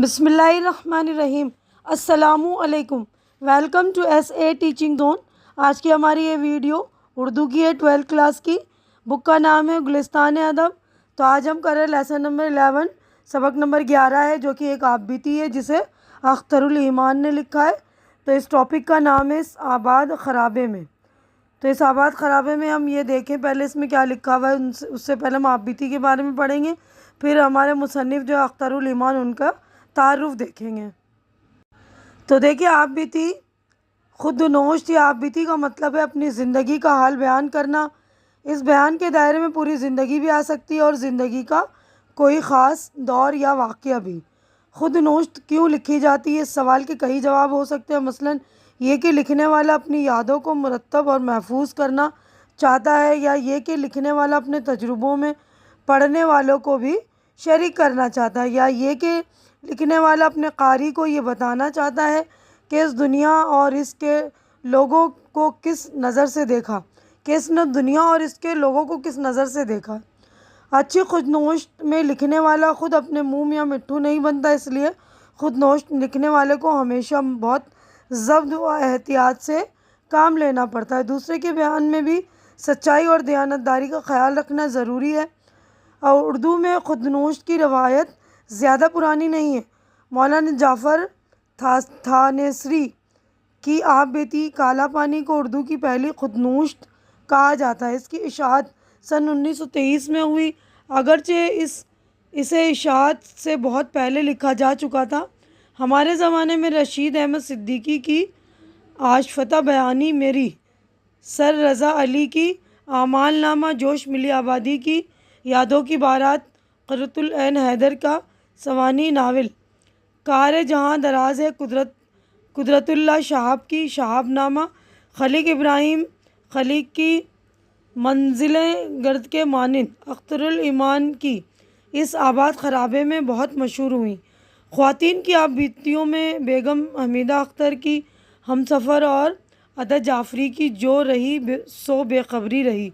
بسم اللہ الرحمن الرحیم۔ السلام علیکم۔ Welcome to S A teaching zone. آج کی ہماری یہ ویڈیو اردو کی ہے 12 کلاس کی۔ بک کا نام ہے گلستان ادب۔ تو آج ہم کر رہے ہیں لیسن نمبر 11، سبق نمبر 11 ہے، جو کہ ایک آپ بیتی ہے جسے اختر الایمان نے لکھا ہے۔ تو اس ٹاپک کا نام ہے اس آباد خرابے میں۔ تو اس آباد خرابے میں ہم یہ دیکھیں پہلے اس میں کیا لکھا ہوا ہے، اس سے پہلے ہم آپ بیتی کے بارے میں پڑھیں گے، پھر ہمارے مصنف جو اختر الایمان ان کا تعارف دیکھیں گے۔ تو دیکھیے، آپ بیتی خود نوشت یا آپ بیتی کا مطلب ہے اپنی زندگی کا حال بیان کرنا۔ اس بیان کے دائرے میں پوری زندگی بھی آ سکتی ہے اور زندگی کا کوئی خاص دور یا واقعہ بھی۔ خود نوشت کیوں لکھی جاتی ہے، اس سوال کے کئی جواب ہو سکتے ہیں، مثلاً یہ کہ لکھنے والا اپنی یادوں کو مرتب اور محفوظ کرنا چاہتا ہے، یا یہ کہ لکھنے والا اپنے تجربوں میں پڑھنے والوں کو بھی شریک کرنا چاہتا ہے، یا یہ کہ لکھنے والا اپنے قاری کو یہ بتانا چاہتا ہے کہ اس دنیا اور اس کے لوگوں کو کس نظر سے دیکھا، کہ اس نے دنیا اور اس کے لوگوں کو کس نظر سے دیکھا۔ اچھی خود نوشت میں لکھنے والا خود اپنے منہ میں مٹھو نہیں بنتا، اس لیے خود نوشت لکھنے والے کو ہمیشہ بہت ضبط و احتیاط سے کام لینا پڑتا ہے۔ دوسرے کے بیان میں بھی سچائی اور دیانتداری کا خیال رکھنا ضروری ہے۔ اور اردو میں خود نوشت کی روایت زیادہ پرانی نہیں ہے۔ مولانا جعفر تھانیسری کی آپ بیتی کالا پانی کو اردو کی پہلی خود نوشت کہا جاتا ہے۔ اس کی اشاعت سن 1923 میں ہوئی، اگرچہ اسے اشاعت سے بہت پہلے لکھا جا چکا تھا۔ ہمارے زمانے میں رشید احمد صدیقی کی آشفتہ بیانی میری، سر رضا علی کی اعمال نامہ، جوش ملی آبادی کی یادوں کی بارات، قرۃ العین حیدر کا سوانح ناول، کار جہاں دراز ہے قدرت اللہ شہاب کی شہاب نامہ، خلیق ابراہیم خلیق کی منزلیں گرد کے مانند اختر الایمان کی اس آباد خرابے میں بہت مشہور ہوئیں۔ خواتین کی آپ بیتیوں میں بیگم حمیدہ اختر کی ہمسفر اور عدا جعفری کی جو رہی سو بے خبری رہی،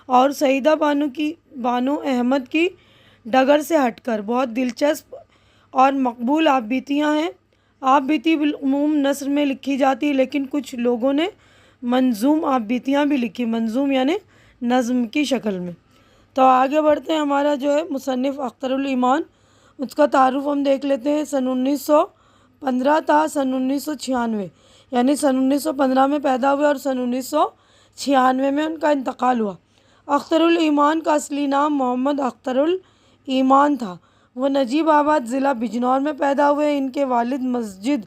اور سعیدہ بانو احمد کی ڈگر سے ہٹ کر بہت دلچسپ اور مقبول آپ بیتیاں ہیں۔ آپ بیتی بالعموم نثر میں لکھی جاتی ہے، لیکن کچھ لوگوں نے منظوم آپ بیتیاں بھی لکھی، منظوم یعنی نظم کی شکل میں۔ تو آگے بڑھتے ہیں، ہمارا جو ہے مصنف اختر الایمان، اس کا تعارف ہم دیکھ لیتے ہیں۔ سن 1915 تا سن 1996، یعنی سن 1915 میں پیدا ہوئے اور سن 1996 میں ان کا انتقال ہوا۔ اختر الایمان کا اصلی نام محمد اختر الایمان تھا۔ وہ نجیب آباد ضلع بجنور میں پیدا ہوئے۔ ان کے والد مسجد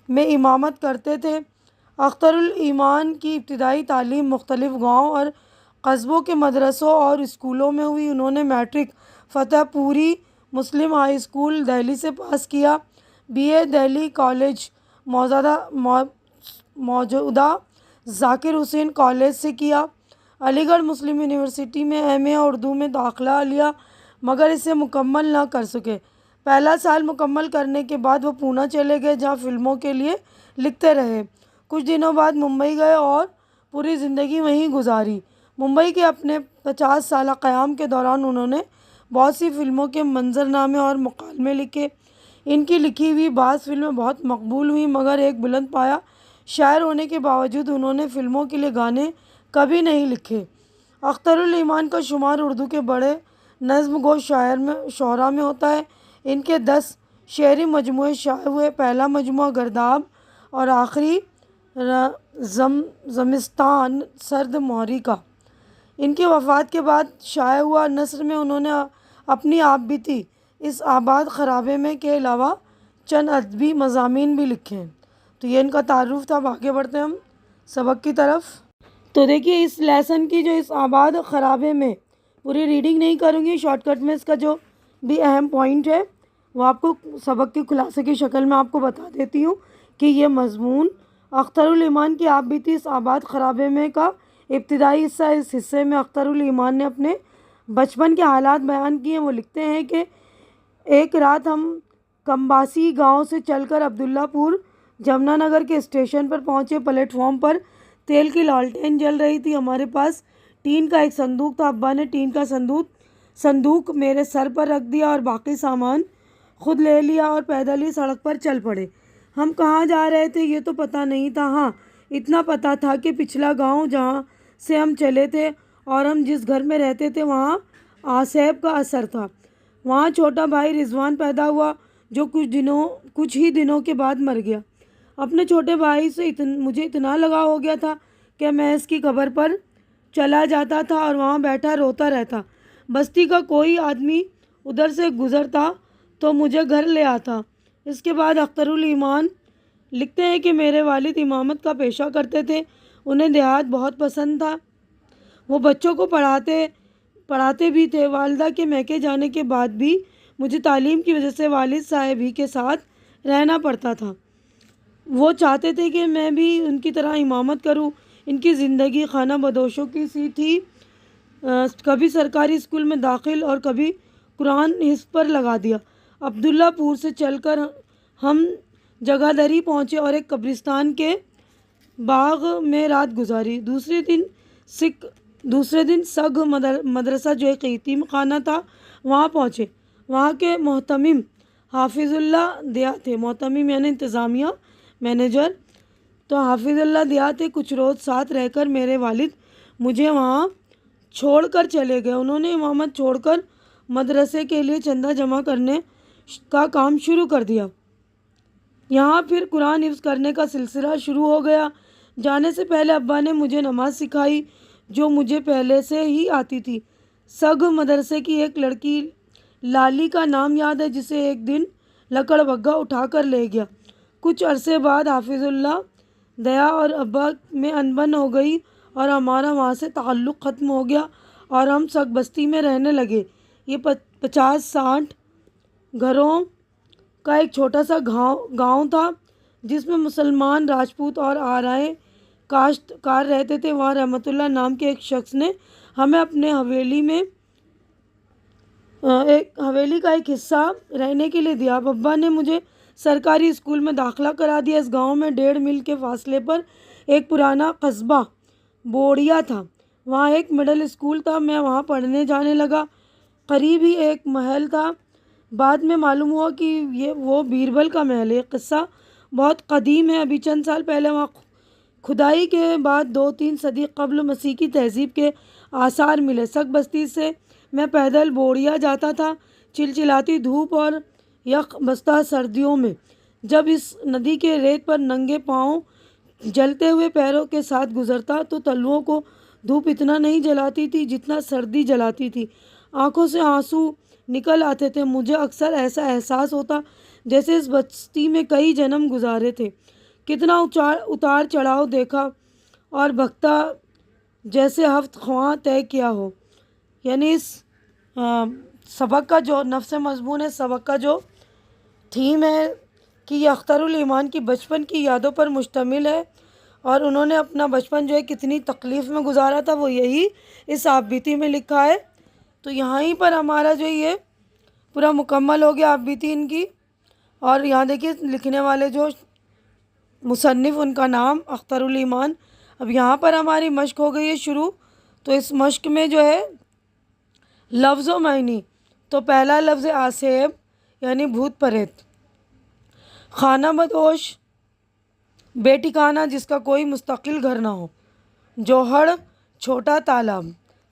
میں امامت کرتے تھے۔ اختر الایمان کی ابتدائی تعلیم مختلف گاؤں اور قصبوں کے مدرسوں اور اسکولوں میں ہوئی۔ انہوں نے میٹرک فتح پوری مسلم ہائی اسکول دہلی سے پاس کیا، بی اے دہلی کالج موجودہ ذاکر حسین کالج سے کیا، علی گڑھ مسلم یونیورسٹی میں ایم اے اردو میں داخلہ لیا، مگر اسے مکمل نہ کر سکے۔ پہلا سال مکمل کرنے کے بعد وہ پونا چلے گئے، جہاں فلموں کے لیے لکھتے رہے۔ کچھ دنوں بعد ممبئی گئے اور پوری زندگی وہیں گزاری۔ ممبئی کے اپنے 50 سالہ قیام کے دوران انہوں نے بہت سی فلموں کے منظرنامے اور مکالمے لکھے۔ ان کی لکھی ہوئی بعض فلمیں بہت مقبول ہوئیں، مگر ایک بلند پایہ شاعر ہونے کے باوجود انہوں نے فلموں کے لیے گانے کبھی نہیں لکھے۔ اختر الایمان کا شمار اردو کے بڑے نظم گو شعراء میں ہوتا ہے۔ ان کے 10 شعری مجموعے شائع ہوئے، پہلا مجموعہ گرداب اور آخری زمستان سرد موری کا ان کی وفات کے بعد شائع ہوا۔ نثر میں انہوں نے اپنی آپ بیتی اس آباد خرابے میں کے علاوہ چند ادبی مضامین بھی لکھے ہیں۔ تو یہ ان کا تعارف تھا۔ آگے بڑھتے ہیں ہم سبق کی طرف۔ تو دیکھیے، اس لیسن کی جو اس آباد خرابے میں پوری ریڈنگ نہیں کروں گی، شارٹ کٹ میں اس کا جو بھی اہم پوائنٹ ہے وہ آپ کو سبق کے خلاصے کی شکل میں آپ کو بتا دیتی ہوں کہ یہ مضمون اختر الایمان کی آپ بیتی اس آباد خرابے میں کا ابتدائی حصہ۔ اس حصے میں اختر الایمان نے اپنے بچپن کے حالات بیان کیے ہیں۔ وہ لکھتے ہیں کہ ایک رات ہم کمباسی گاؤں سے چل کر عبداللہ پور جمنا نگر کے اسٹیشن پر پہنچے۔ پلیٹ فارم پر تیل کی لالٹین جل رہی تھی۔ ہمارے پاس ٹین کا ایک صندوق تھا۔ ابا نے ٹین کا صندوق میرے سر پر رکھ دیا اور باقی سامان خود لے لیا اور پیدل ہی سڑک پر چل پڑے۔ ہم کہاں جا رہے تھے یہ تو پتہ نہیں تھا، ہاں اتنا پتہ تھا کہ پچھلا گاؤں جہاں سے ہم چلے تھے اور ہم جس گھر میں رہتے تھے وہاں آصیب کا اثر تھا۔ وہاں چھوٹا بھائی رضوان پیدا ہوا جو کچھ ہی دنوں کے بعد مر گیا۔ اپنے چھوٹے بھائی سے مجھے اتنا لگاؤ ہو گیا تھا کہ میں اس کی قبر پر چلا جاتا تھا اور وہاں بیٹھا روتا رہتا۔ بستی کا کوئی آدمی ادھر سے گزرتا تو مجھے گھر لے آتا۔ اس کے بعد اخترالایمان لکھتے ہیں کہ میرے والد امامت کا پیشہ کرتے تھے، انہیں دیہات بہت پسند تھا، وہ بچوں کو پڑھاتے بھی تھے۔ والدہ کے میکے جانے کے بعد بھی مجھے تعلیم کی وجہ سے والد صاحب ہی کے ساتھ رہنا پڑتا تھا۔ وہ چاہتے تھے کہ میں بھی ان کی طرح امامت کروں۔ ان کی زندگی خانہ بدوشوں کی سی تھی، کبھی سرکاری اسکول میں داخل اور کبھی قرآن حفظ پر لگا دیا۔ عبداللہ پور سے چل کر ہم جگہ دری پہنچے اور ایک قبرستان کے باغ میں رات گزاری۔ دوسرے دن سگھ مدرسہ جو ایک یتیم خانہ تھا وہاں پہنچے۔ وہاں کے محتمم حافظ اللہ دیا تھے، محتمم یعنی انتظامیہ مینیجر، تو حافظ اللہ دیا تھے۔ کچھ روز ساتھ رہ کر میرے والد مجھے وہاں چھوڑ کر چلے گئے۔ انہوں نے امامت چھوڑ کر مدرسے کے لیے چندہ جمع کرنے کا کام شروع کر دیا۔ یہاں پھر قرآن حفظ کرنے کا سلسلہ شروع ہو گیا۔ جانے سے پہلے ابا نے مجھے نماز سکھائی جو مجھے پہلے سے ہی آتی تھی۔ سگھ مدرسے کی ایک لڑکی لالی کا نام یاد ہے جسے ایک دن لکڑ بگھا اٹھا کر لے گیا۔ کچھ عرصے بعد حافظ اللہ دیا اور ابا میں انبن ہو گئی اور ہمارا وہاں سے تعلق ختم ہو گیا اور ہم سگھ بستی میں رہنے لگے۔ یہ 50-60 گھروں کا ایک چھوٹا سا گاؤں تھا جس میں مسلمان، راجپوت اور آرائے کاشتکار رہتے تھے۔ وہاں رحمت اللہ نام کے ایک شخص نے ہمیں اپنے حویلی کا ایک حصہ رہنے کے لیے دیا۔ ابا نے مجھے سرکاری اسکول میں داخلہ کرا دیا۔ اس گاؤں میں 1.5 میل کے فاصلے پر ایک پرانا قصبہ بوڑیا تھا، وہاں ایک مڈل اسکول تھا۔ میں وہاں پڑھنے جانے لگا۔ قریب ہی ایک محل تھا، بعد میں معلوم ہوا کہ وہ بیربل کا محل ہے۔ یہ قصہ بہت قدیم ہے، ابھی چند سال پہلے وہاں کھدائی کے بعد 2-3 صدی قبل مسیح کی تہذیب کے آثار ملے۔ سگھ بستی سے میں پیدل بوڑیا جاتا تھا، چلچلاتی دھوپ اور یک بستہ سردیوں میں جب اس ندی کے ریت پر ننگے پاؤں جلتے ہوئے پیروں کے ساتھ گزرتا تو تلوؤں کو دھوپ اتنا نہیں جلاتی تھی جتنا سردی جلاتی تھی۔ آنکھوں سے آنسو نکل آتے تھے۔ مجھے اکثر ایسا احساس ہوتا جیسے اس بستی میں کئی جنم گزارے تھے، کتنا اتار چڑھاؤ دیکھا اور بھگتا جیسے ہفت خواہ طے کیا ہو۔ یعنی اس سبق کا جو نفس مضمون ہے، سبق کا جو تھیم ہے کہ یہ اخترالایمان کی بچپن کی یادوں پر مشتمل ہے اور انہوں نے اپنا بچپن جو ہے کتنی تکلیف میں گزارا تھا وہ یہی اس آپ بیتی میں لکھا ہے۔ تو یہاں ہی پر ہمارا جو یہ پورا مکمل ہو گیا آپ بیتی ان کی۔ اور یہاں دیکھیے لکھنے والے جو مصنف ان کا نام اخترالایمان۔ اب یہاں پر ہماری مشق ہو گئی ہے شروع۔ تو اس مشق میں جو ہے لفظ و معنی، تو پہلا لفظ آصیب یعنی بھوت پریت، خانہ بدوش بے ٹھکانہ جس کا کوئی مستقل گھر نہ ہو، جوہڑ چھوٹا تالاب۔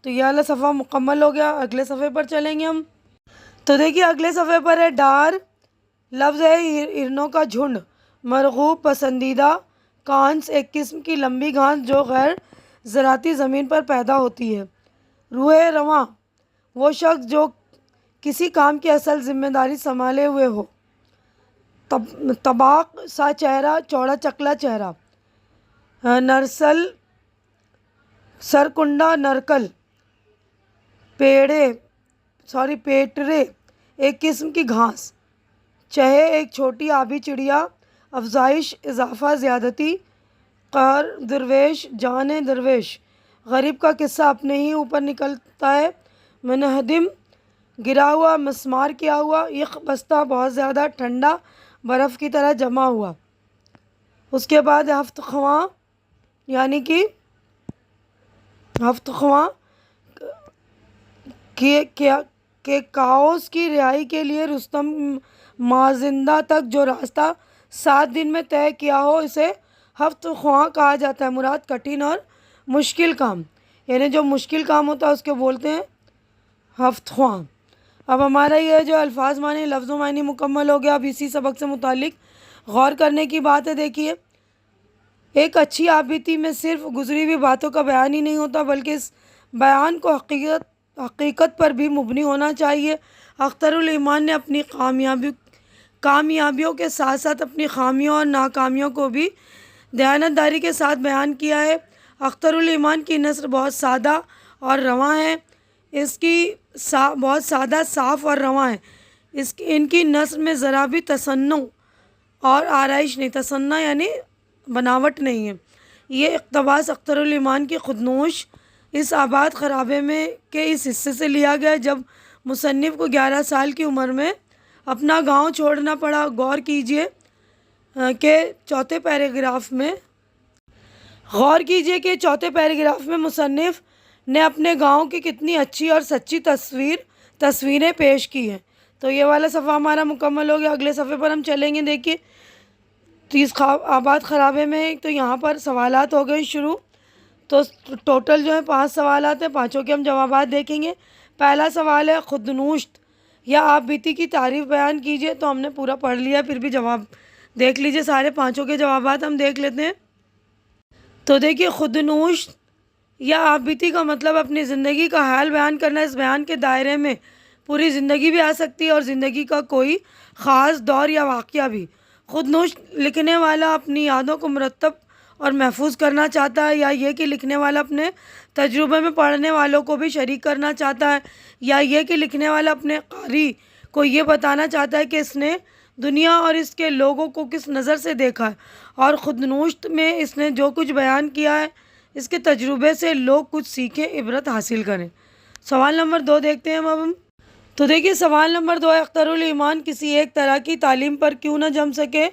تو یہ والا صفحہ مکمل ہو گیا۔ اگلے صفحے پر چلیں گے ہم۔ تو دیکھیے اگلے صفحے پر ہے ڈار، لفظ ہے ہرنوں کا جھنڈ، مرغوب پسندیدہ کانس ایک قسم کی لمبی گھاس جو غیر زراعتی زمین پر پیدا ہوتی ہے۔ روح رواں وہ شخص جو کسی کام کی اصل ذمہ داری سنبھالے ہوئے ہو۔ طباق سا چہرہ، چوڑا چکلا چہرہ۔ نرسل سرکنڈا نرکل، پیٹرے ایک قسم کی گھاس۔ چہے ایک چھوٹی آبی چڑیا۔ افزائش اضافہ زیادتی۔ قہر درویش، جان درویش غریب کا قصہ اپنے ہی اوپر نکلتا ہے۔ منہدم گرا ہوا، مسمار کیا ہوا۔ یک بستہ بہت زیادہ ٹھنڈا، برف کی طرح جمع ہوا۔ اس کے بعد ہفت خواہ یعنی کہ ہفت خواہ کے کاؤس کی رہائی کے لیے رستم مازندہ تک جو راستہ 7 دن میں طے کیا ہو اسے ہفت خواہ کہا جاتا ہے۔ مراد کٹھن اور مشکل کام، یعنی جو مشکل کام ہوتا ہے اس کے بولتے ہیں ہفت خواہ۔ اب ہمارا یہ جو الفاظ معنی لفظ و معنی مکمل ہو گیا۔ اب اسی سبق سے متعلق غور کرنے کی بات ہے۔ دیکھیے، ایک اچھی آپ بیتی میں صرف گزری ہوئی باتوں کا بیان ہی نہیں ہوتا بلکہ اس بیان کو حقیقت پر بھی مبنی ہونا چاہیے۔ اختر الایمان نے اپنی کامیابیوں کے ساتھ ساتھ اپنی خامیوں اور ناکامیوں کو بھی دیانتداری کے ساتھ بیان کیا ہے۔ اختر الایمان کی نثر بہت سادہ اور رواں ہے۔ بہت سادہ، صاف اور رواں ہے۔ ان کی نثر میں ذرا بھی تصنع اور آرائش نہیں، تصنع یعنی بناوٹ نہیں ہے۔ یہ اقتباس اختر الایمان کی خودنوش اس آباد خرابے میں کے اس حصے سے لیا گیا جب مصنف کو 11 سال کی عمر میں اپنا گاؤں چھوڑنا پڑا۔ غور کیجئے کہ چوتھے پیراگراف میں مصنف نے اپنے گاؤں کی کتنی اچھی اور سچی تصویریں پیش کی ہیں۔ تو یہ والا صفحہ ہمارا مکمل ہو گیا۔ اگلے صفحے پر ہم چلیں گے۔ دیکھیے، آباد خرابے میں تو یہاں پر سوالات ہو گئے شروع۔ تو ٹوٹل جو ہے 5 سوالات ہیں، 5 کے ہم جوابات دیکھیں گے۔ پہلا سوال ہے خودنوشت یا آپ بیتی کی تعریف بیان کیجیے۔ تو ہم نے پورا پڑھ لیا، پھر بھی جواب دیکھ لیجیے، سارے 5 کے جوابات ہم دیکھ لیتے ہیں۔ تو دیکھیے، خودنوشت یا آپ بیتی کا مطلب اپنی زندگی کا حال بیان کرنا۔ اس بیان کے دائرے میں پوری زندگی بھی آ سکتی ہے اور زندگی کا کوئی خاص دور یا واقعہ بھی۔ خودنوشت لکھنے والا اپنی یادوں کو مرتب اور محفوظ کرنا چاہتا ہے، یا یہ کہ لکھنے والا اپنے تجربے میں پڑھنے والوں کو بھی شریک کرنا چاہتا ہے، یا یہ کہ لکھنے والا اپنے قاری کو یہ بتانا چاہتا ہے کہ اس نے دنیا اور اس کے لوگوں کو کس نظر سے دیکھا ہے، اور خودنوشت میں اس نے جو کچھ بیان کیا ہے اس کے تجربے سے لوگ کچھ سیکھیں، عبرت حاصل کریں۔ سوال نمبر 2 دیکھتے ہیں اب ہم۔ تو دیکھیے، سوال نمبر 2 ہے، اختر الایمان کسی ایک طرح کی تعلیم پر کیوں نہ جم سکے؟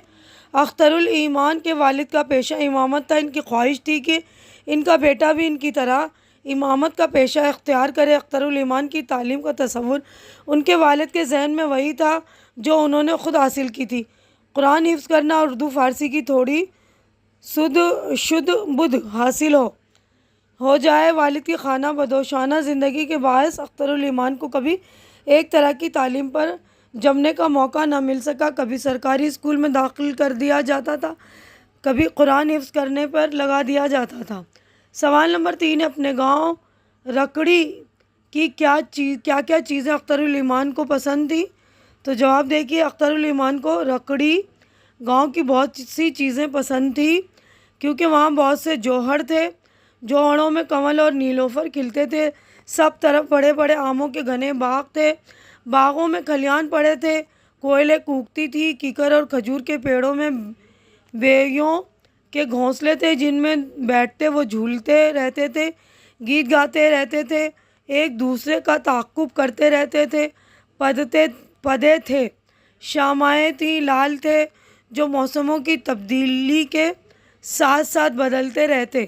اختر الایمان کے والد کا پیشہ امامت تھا۔ ان کی خواہش تھی کہ ان کا بیٹا بھی ان کی طرح امامت کا پیشہ اختیار کرے۔ اختر الایمان کی تعلیم کا تصور ان کے والد کے ذہن میں وہی تھا جو انہوں نے خود حاصل کی تھی۔ قرآن حفظ کرنا اور اردو فارسی کی تھوڑی شدھ بدھ حاصل ہو جائے۔ والد کی خانہ بدوشانہ زندگی کے باعث اختر الایمان کو کبھی ایک طرح کی تعلیم پر جمنے کا موقع نہ مل سکا۔ کبھی سرکاری اسکول میں داخل کر دیا جاتا تھا، کبھی قرآن حفظ کرنے پر لگا دیا جاتا تھا۔ سوال نمبر 3 ہے، اپنے گاؤں رکڑی کی کیا کیا چیزیں اختر الایمان کو پسند تھی؟ تو جواب دیکھیے، اختر الایمان کو رکڑی گاؤں کی بہت سی چیزیں پسند تھی کیونکہ وہاں بہت سے جوہر تھے۔ جوہروں میں کنول اور نیلوفر کھلتے تھے۔ سب طرف بڑے بڑے آموں کے گھنے باغ تھے۔ باغوں میں کھلیان پڑے تھے، کوئلیں کوکتی تھی۔ کیکر اور کھجور کے پیڑوں میں بیویوں کے گھونسلے تھے جن میں بیٹھتے وہ جھولتے رہتے تھے، گیت گاتے رہتے تھے، ایک دوسرے کا تعاقب کرتے رہتے تھے۔ پدے تھے، شامائیں تھیں، لال تھے جو موسموں کی تبدیلی کے ساتھ ساتھ بدلتے رہتے۔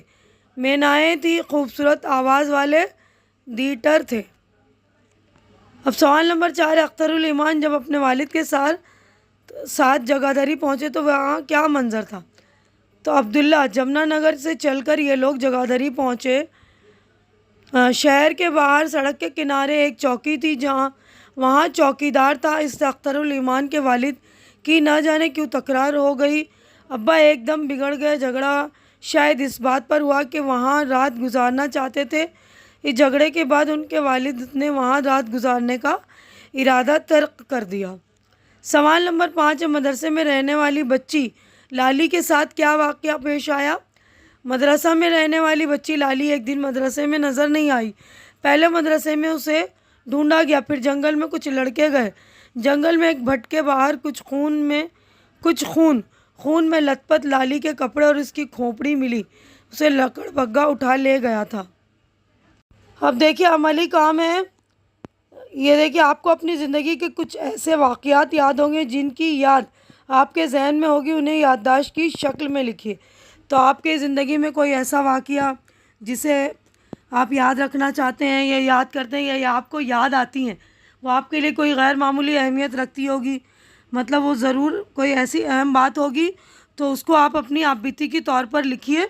مینائیں تھیں، خوبصورت آواز والے دیٹر تھے۔ اب سوال نمبر 4 ہے، اختر الایمان جب اپنے والد کے ساتھ جگادری پہنچے تو وہاں کیا منظر تھا؟ تو عبداللہ، جمنا نگر سے چل کر یہ لوگ جگادری پہنچے۔ شہر کے باہر سڑک کے کنارے ایک چوکی تھی، وہاں چوکیدار تھا۔ اس سے اختر الایمان کے والد کی نہ جانے کیوں تکرار ہو گئی۔ ابا ایک دم بگڑ گئے۔ جھگڑا شاید اس بات پر ہوا کہ وہاں رات گزارنا چاہتے تھے۔ اس جھگڑے کے بعد ان کے والد نے وہاں رات گزارنے کا ارادہ ترک کر دیا۔ سوال نمبر 5 ہے، مدرسے میں رہنے والی بچی لالی کے ساتھ کیا واقعہ پیش آیا؟ مدرسہ میں رہنے والی بچی لالی ایک دن مدرسے میں نظر نہیں آئی۔ پہلے مدرسے میں اسے ڈھونڈا گیا، پھر جنگل میں کچھ لڑکے گئے۔ جنگل میں ایک بھٹ کے باہر کچھ خون میں لت پت لالی کے کپڑے اور اس کی کھوپڑی ملی۔ اسے لکڑ بگھا اٹھا لے گیا تھا۔ اب دیکھیے، عملی کام ہے یہ۔ دیکھیے، آپ کو اپنی زندگی کے کچھ ایسے واقعات یاد ہوں گے جن کی یاد آپ کے ذہن میں ہوگی، انہیں یادداشت کی شکل میں لکھیے۔ تو آپ کے زندگی میں کوئی ایسا واقعہ جسے آپ یاد رکھنا چاہتے ہیں یا یاد کرتے ہیں یا آپ کو یاد آتی ہیں، وہ آپ کے لیے کوئی غیر معمولی اہمیت رکھتی ہوگی، مطلب وہ ضرور کوئی ایسی اہم بات ہوگی تو اس کو آپ اپنی آپ بیتی کے طور پر لکھیے۔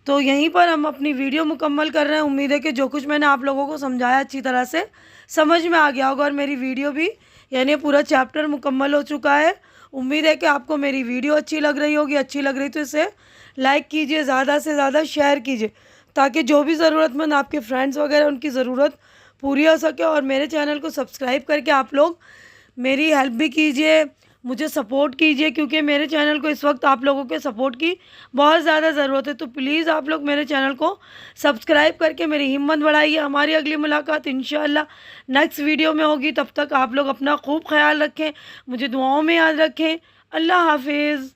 تو یہیں پر ہم اپنی ویڈیو مکمل کر رہے ہیں۔ امید ہے کہ جو کچھ میں نے آپ لوگوں کو سمجھایا اچھی طرح سے سمجھ میں آ گیا ہوگا، اور میری ویڈیو بھی یعنی پورا چیپٹر مکمل ہو چکا ہے۔ امید ہے کہ آپ کو میری ویڈیو اچھی لگ رہی ہوگی۔ اچھی لگ رہی تو اسے لائک کیجئے، زیادہ سے زیادہ شیئر کیجئے، تاکہ جو بھی ضرورت مند آپ کے فرینڈز وغیرہ ان کی ضرورت پوری ہو سکے۔ اور میرے چینل کو سبسکرائب کر کے آپ لوگ میری ہیلپ بھی کیجئے، مجھے سپورٹ کیجئے، کیونکہ میرے چینل کو اس وقت آپ لوگوں کے سپورٹ کی بہت زیادہ ضرورت ہے۔ تو پلیز آپ لوگ میرے چینل کو سبسکرائب کر کے میری ہمت بڑھائیے۔ ہماری اگلی ملاقات انشاءاللہ نیکسٹ ویڈیو میں ہوگی۔ تب تک آپ لوگ اپنا خوب خیال رکھیں، مجھے دعاؤں میں یاد رکھیں۔ اللہ حافظ۔